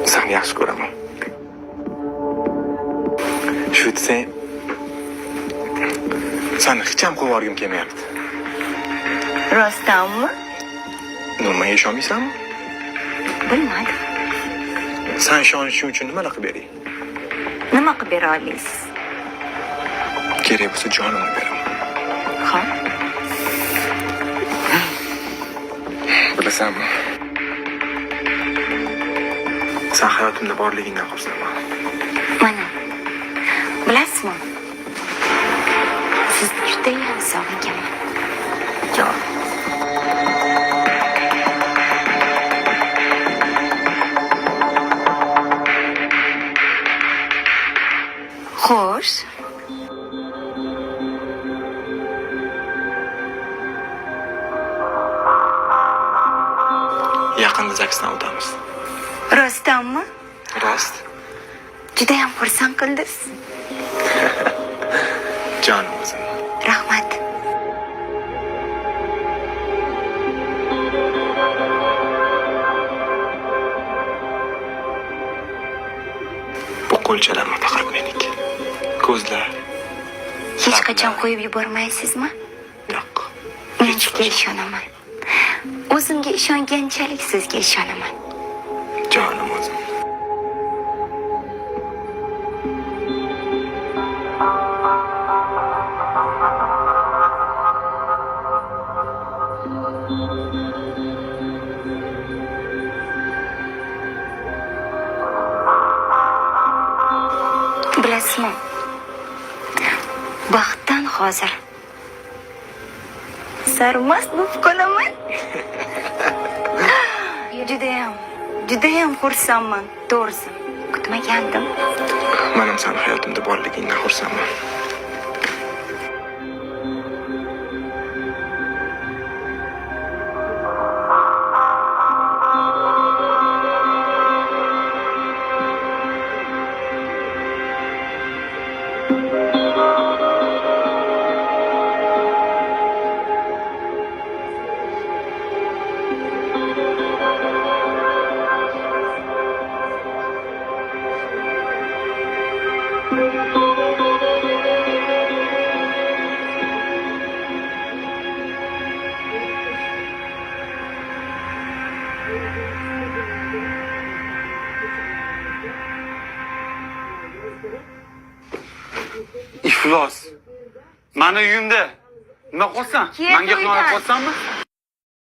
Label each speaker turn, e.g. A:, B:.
A: Seni yaxshi ko'raman. Shu desang, seni hech ham qo'yib yuborgim kelmayapti.
B: Rostdanmi?
A: Nima ishonmaysanmi?
B: Bilmadim.
A: Sen ishonishing uchun nima qilib beray?
B: Nima qilib bera olasiz?
A: Kerak bo'lsa jonimni beraman.
B: Xo'p.
A: Bilasanmi? Sen hayotimda borligingdan xursandman.
B: Mana. Bilasizmi? Sizni judayam sog'inganman.
A: Jon.
B: Xo'sh.
A: Yaqinda zaksdan o'tamiz.
B: Rostdanmi?
A: Rost?
B: Judayam xursand qildingiz.
A: Jonim o'zim.
B: Rahmat.
A: Bu qo'lchalarni faqat meniki. Ko'zlar.
B: Hech qachon qo'yib yubormaysizmi?
A: Yo'q.
B: Men sizga ishonaman. O'zimga ishonganchalik sizga ishonaman.
A: Jonim o'zim.
B: Bilasizmi? Baxtdan hozir sarmast bo'lib qolaman. Judayam xursandman. To'g'risi, kutmagandim.
A: Men ham seni hayotimda borligingdan xursandman.
C: Iflos. Mani uyimda nima qilsan? Menga xiyonat qilsanmi?